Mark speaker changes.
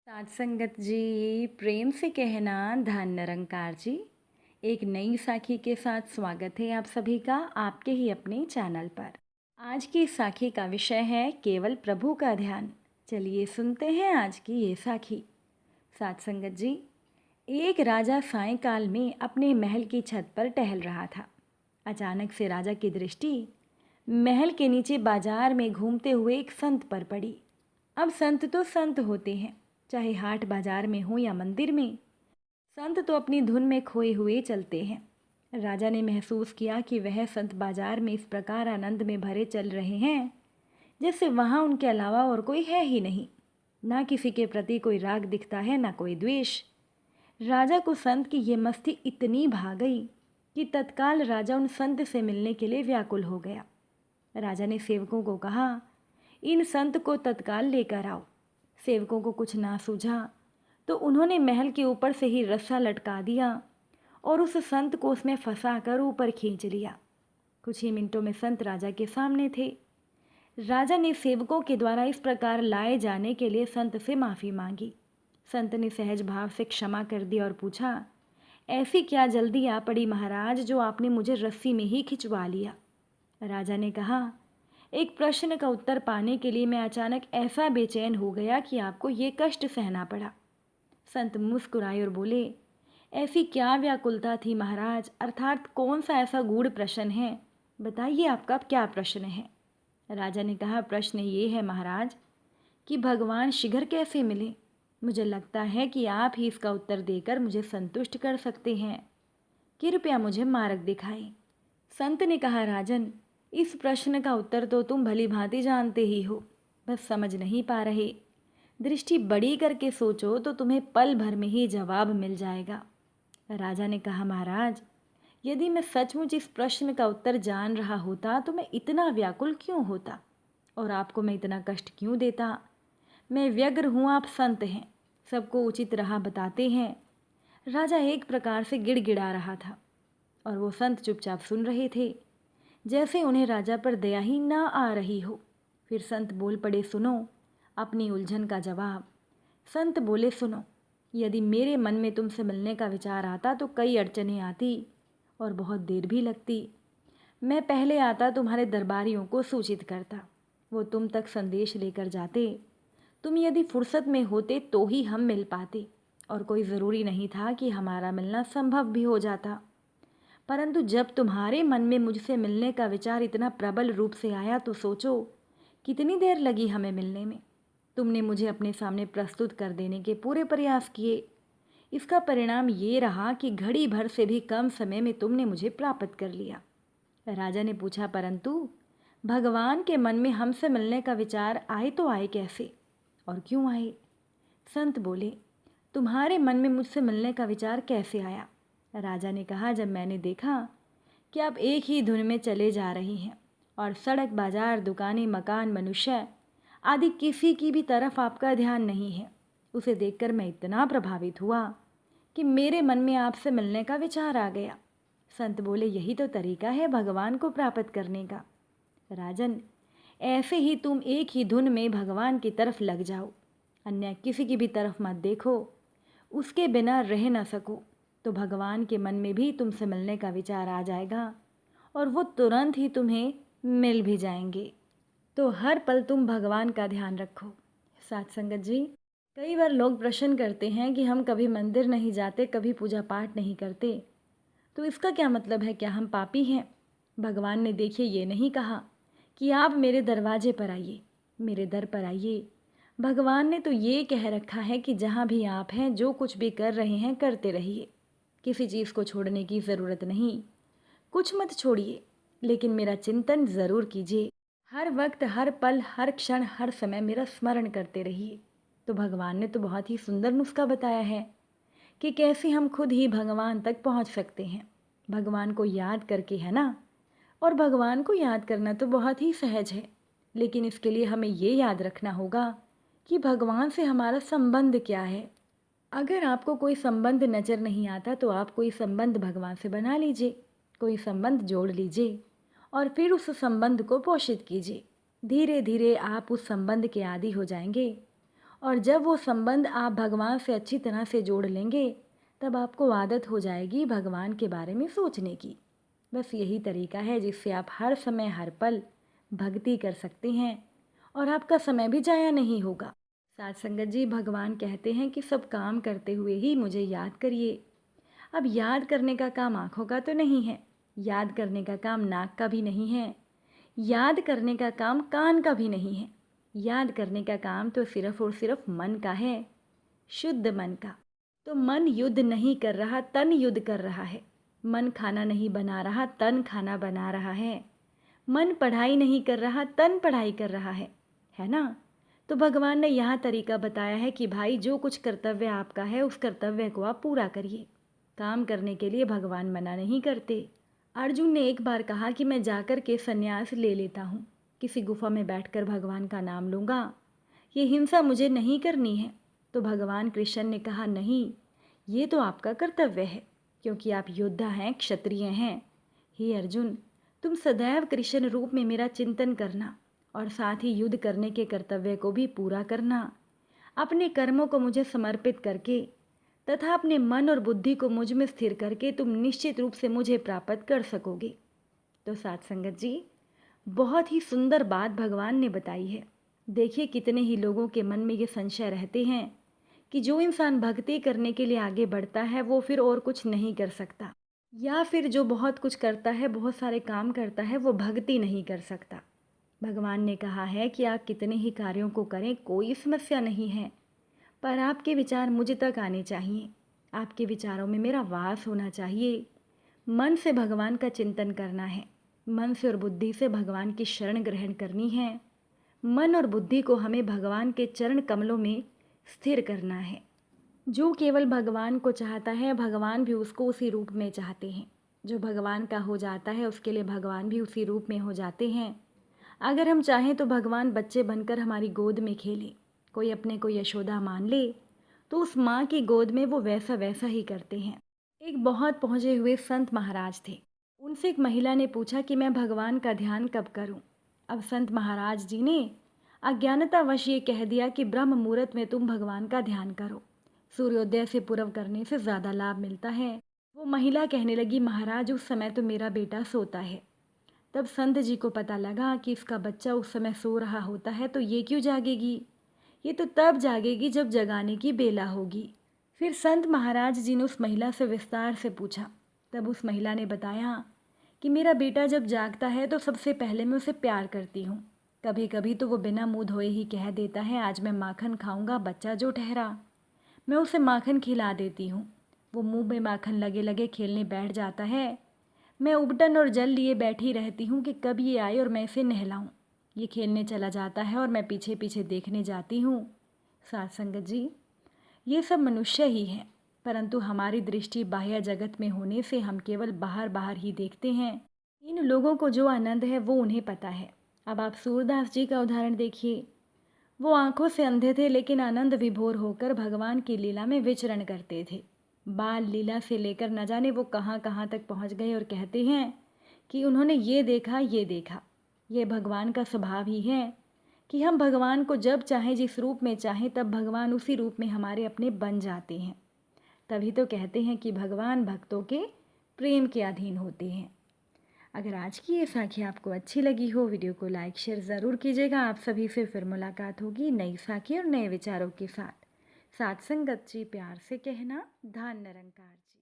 Speaker 1: साथ संगत जी, प्रेम से कहना धन निरंकार जी। एक नई साखी के साथ स्वागत है आप सभी का आपके ही अपने चैनल पर। आज की साखी का विषय है केवल प्रभु का ध्यान। चलिए सुनते हैं आज की ये साखी। साथ संगत जी, एक राजा सायंकाल में अपने महल की छत पर टहल रहा था। अचानक से राजा की दृष्टि महल के नीचे बाजार में घूमते हुए एक संत पर पड़ी। अब संत तो संत होते हैं, चाहे हाट बाजार में हो या मंदिर में। संत तो अपनी धुन में खोए हुए चलते हैं। राजा ने महसूस किया कि वह संत बाजार में इस प्रकार आनंद में भरे चल रहे हैं जैसे वहाँ उनके अलावा और कोई है ही नहीं। ना किसी के प्रति कोई राग दिखता है, ना कोई द्वेष। राजा को संत की ये मस्ती इतनी भा गई कि तत्काल राजा उन संत से मिलने के लिए व्याकुल हो गया। राजा ने सेवकों को कहा, इन संत को तत्काल लेकर आओ। सेवकों को कुछ ना सूझा तो उन्होंने महल के ऊपर से ही रस्सा लटका दिया और उस संत को उसमें फंसा कर ऊपर खींच लिया। कुछ ही मिनटों में संत राजा के सामने थे। राजा ने सेवकों के द्वारा इस प्रकार लाए जाने के लिए संत से माफ़ी मांगी। संत ने सहज भाव से क्षमा कर दी और पूछा, ऐसी क्या जल्दी आ पड़ी महाराज जो आपने मुझे रस्सी में ही खिंचवा लिया। राजा ने कहा, एक प्रश्न का उत्तर पाने के लिए मैं अचानक ऐसा बेचैन हो गया कि आपको ये कष्ट सहना पड़ा। संत मुस्कुराए और बोले, ऐसी क्या व्याकुलता थी महाराज, अर्थात कौन सा ऐसा गूढ़ प्रश्न है, बताइए आपका क्या प्रश्न है। राजा ने कहा, प्रश्न ये है महाराज कि भगवान शीघ्र कैसे मिले। मुझे लगता है कि आप ही इसका उत्तर देकर मुझे संतुष्ट कर सकते हैं। कृपया मुझे मार्ग दिखाएं। संत ने कहा, राजन, इस प्रश्न का उत्तर तो तुम भली भांति जानते ही हो, बस समझ नहीं पा रहे। दृष्टि बड़ी करके सोचो तो तुम्हें पल भर में ही जवाब मिल जाएगा। राजा ने कहा, महाराज, यदि मैं सचमुच इस प्रश्न का उत्तर जान रहा होता तो मैं इतना व्याकुल क्यों होता और आपको मैं इतना कष्ट क्यों देता। मैं व्यग्र हूँ, आप संत हैं, सबको उचित राह बताते हैं। राजा एक प्रकार से गिड़गिड़ा रहा था और वो संत चुपचाप सुन रहे थे, जैसे उन्हें राजा पर दया ही ना आ रही हो। फिर संत बोल पड़े, सुनो अपनी उलझन का जवाब। संत बोले, सुनो, यदि मेरे मन में तुमसे मिलने का विचार आता तो कई अड़चनें आती और बहुत देर भी लगती। मैं पहले आता, तुम्हारे दरबारियों को सूचित करता, वो तुम तक संदेश लेकर जाते। तुम यदि फुर्सत में होते तो ही हम मिल पाते और कोई ज़रूरी नहीं था कि हमारा मिलना संभव भी हो जाता। परंतु जब तुम्हारे मन में मुझसे मिलने का विचार इतना प्रबल रूप से आया तो सोचो कितनी देर लगी हमें मिलने में। तुमने मुझे अपने सामने प्रस्तुत कर देने के पूरे प्रयास किए। इसका परिणाम ये रहा कि घड़ी भर से भी कम समय में तुमने मुझे प्राप्त कर लिया। राजा ने पूछा, परंतु भगवान के मन में हमसे मिलने का विचार आए तो आए कैसे और क्यों आए। संत बोले, तुम्हारे मन में मुझसे मिलने का विचार कैसे आया। राजा ने कहा, जब मैंने देखा कि आप एक ही धुन में चले जा रही हैं और सड़क, बाजार, दुकानें, मकान, मनुष्य आदि किसी की भी तरफ आपका ध्यान नहीं है, उसे देखकर मैं इतना प्रभावित हुआ कि मेरे मन में आपसे मिलने का विचार आ गया। संत बोले, यही तो तरीका है भगवान को प्राप्त करने का। राजन, ऐसे ही तुम एक ही धुन में भगवान की तरफ लग जाओ, अन्य किसी की भी तरफ मत देखो। उसके बिना रह न सको तो भगवान के मन में भी तुमसे मिलने का विचार आ जाएगा और वो तुरंत ही तुम्हें मिल भी जाएंगे। तो हर पल तुम भगवान का ध्यान रखो। साथ संगत जी, कई बार लोग प्रश्न करते हैं कि हम कभी मंदिर नहीं जाते, कभी पूजा पाठ नहीं करते, तो इसका क्या मतलब है, क्या हम पापी हैं। भगवान ने देखिए ये नहीं कहा कि आप मेरे दरवाजे पर आइए, मेरे दर पर आइए। भगवान ने तो ये कह रखा है कि जहाँ भी आप हैं, जो कुछ भी कर रहे हैं, करते रहिए, किसी चीज़ को छोड़ने की ज़रूरत नहीं। कुछ मत छोड़िए, लेकिन मेरा चिंतन ज़रूर कीजिए। हर वक्त, हर पल, हर क्षण, हर समय मेरा स्मरण करते रहिए। तो भगवान ने तो बहुत ही सुंदर नुस्खा बताया है कि कैसे हम खुद ही भगवान तक पहुंच सकते हैं, भगवान को याद करके, है ना। और भगवान को याद करना तो बहुत ही सहज है, लेकिन इसके लिए हमें ये याद रखना होगा कि भगवान से हमारा संबंध क्या है। अगर आपको कोई संबंध नज़र नहीं आता तो आप कोई संबंध भगवान से बना लीजिए, कोई संबंध जोड़ लीजिए और फिर उस संबंध को पोषित कीजिए। धीरे धीरे आप उस संबंध के आदी हो जाएंगे और जब वो संबंध आप भगवान से अच्छी तरह से जोड़ लेंगे, तब आपको आदत हो जाएगी भगवान के बारे में सोचने की। बस यही तरीका है जिससे आप हर समय हर पल भक्ति कर सकते हैं और आपका समय भी जाया नहीं होगा। साथ संगत जी, भगवान कहते हैं कि सब काम करते हुए ही मुझे याद करिए। अब याद करने का काम आँखों का तो नहीं है, याद करने का काम नाक का भी नहीं है, याद करने का काम कान का भी नहीं है। याद करने का काम तो सिर्फ और सिर्फ मन का है, शुद्ध मन का। तो मन युद्ध नहीं कर रहा, तन युद्ध कर रहा है। मन खाना नहीं बना रहा, तन खाना बना रहा है। मन पढ़ाई नहीं कर रहा, तन पढ़ाई कर रहा है ना। तो भगवान ने यहाँ तरीका बताया है कि भाई जो कुछ कर्तव्य आपका है उस कर्तव्य को आप पूरा करिए। काम करने के लिए भगवान मना नहीं करते। अर्जुन ने एक बार कहा कि मैं जाकर के संन्यास ले लेता हूँ, किसी गुफा में बैठकर भगवान का नाम लूँगा, ये हिंसा मुझे नहीं करनी है। तो भगवान कृष्ण ने कहा नहीं, ये तो आपका कर्तव्य है, क्योंकि आप योद्धा हैं, क्षत्रिय हैं। हे अर्जुन, तुम सदैव कृष्ण रूप में मेरा चिंतन करना और साथ ही युद्ध करने के कर्तव्य को भी पूरा करना। अपने कर्मों को मुझे समर्पित करके तथा अपने मन और बुद्धि को मुझ में स्थिर करके तुम निश्चित रूप से मुझे प्राप्त कर सकोगे। तो साथ संगत जी, बहुत ही सुंदर बात भगवान ने बताई है। देखिए कितने ही लोगों के मन में ये संशय रहते हैं कि जो इंसान भक्ति करने के लिए आगे बढ़ता है वो फिर और कुछ नहीं कर सकता, या फिर जो बहुत कुछ करता है, बहुत सारे काम करता है, वो भक्ति नहीं कर सकता। भगवान ने कहा है कि आप कितने ही कार्यों को करें, कोई समस्या नहीं है, पर आपके विचार मुझ तक आने चाहिए, आपके विचारों में मेरा वास होना चाहिए। मन से भगवान का चिंतन करना है, मन से और बुद्धि से भगवान की शरण ग्रहण करनी है। मन और बुद्धि को हमें भगवान के चरण कमलों में स्थिर करना है। जो केवल भगवान को चाहता है, भगवान भी उसको उसी रूप में चाहते हैं। जो भगवान का हो जाता है उसके लिए भगवान भी उसी रूप में हो जाते हैं। अगर हम चाहें तो भगवान बच्चे बनकर हमारी गोद में खेले, कोई अपने को यशोदा मान ले, तो उस माँ की गोद में वो वैसा वैसा ही करते हैं। एक बहुत पहुँचे हुए संत महाराज थे। उनसे एक महिला ने पूछा कि मैं भगवान का ध्यान कब करूं। अब संत महाराज जी ने अज्ञानतावश ये कह दिया कि ब्रह्म मुहूर्त में तुम भगवान का ध्यान करो, सूर्योदय से पूर्व करने से ज़्यादा लाभ मिलता है। वो महिला कहने लगी, महाराज उस समय तो मेरा बेटा सोता है। तब संत जी को पता लगा कि इसका बच्चा उस समय सो रहा होता है, तो ये क्यों जागेगी, ये तो तब जागेगी जब जगाने की बेला होगी। फिर संत महाराज जी ने उस महिला से विस्तार से पूछा। तब उस महिला ने बताया कि मेरा बेटा जब जागता है तो सबसे पहले मैं उसे प्यार करती हूँ। कभी कभी तो वो बिना मुँह धोए ही कह देता है आज मैं माखन खाऊंगा, बच्चा जो ठहरा। मैं उसे माखन खिला देती हूँ, वो मुंह में माखन लगे लगे खेलने बैठ जाता है। मैं उबटन और जल लिए बैठी रहती हूँ कि कब ये आए और मैं इसे नहलाऊँ। ये खेलने चला जाता है और मैं पीछे पीछे देखने जाती हूँ। साथ संगत जी, ये सब मनुष्य ही हैं, परंतु हमारी दृष्टि बाह्य जगत में होने से हम केवल बाहर बाहर ही देखते हैं। इन लोगों को जो आनंद है वो उन्हें पता है। अब आप सूरदास जी का उदाहरण देखिए। वो आंखों से अंधे थे लेकिन आनंद विभोर होकर भगवान की लीला में विचरण करते थे। बाल लीला से लेकर न जाने वो कहाँ कहाँ तक पहुँच गए और कहते हैं कि उन्होंने ये देखा ये देखा। ये भगवान का स्वभाव ही है कि हम भगवान को जब चाहें, जिस रूप में चाहें, तब भगवान उसी रूप में हमारे अपने बन जाते हैं। तभी तो कहते हैं कि भगवान भक्तों के प्रेम के अधीन होते हैं। अगर आज की ये साखी आपको अच्छी लगी हो, वीडियो को लाइक शेयर ज़रूर कीजिएगा। आप सभी से फिर मुलाकात होगी नई साखी और नए विचारों के साथ। साथ संगत जी, प्यार से कहना, धन निरंकार जी।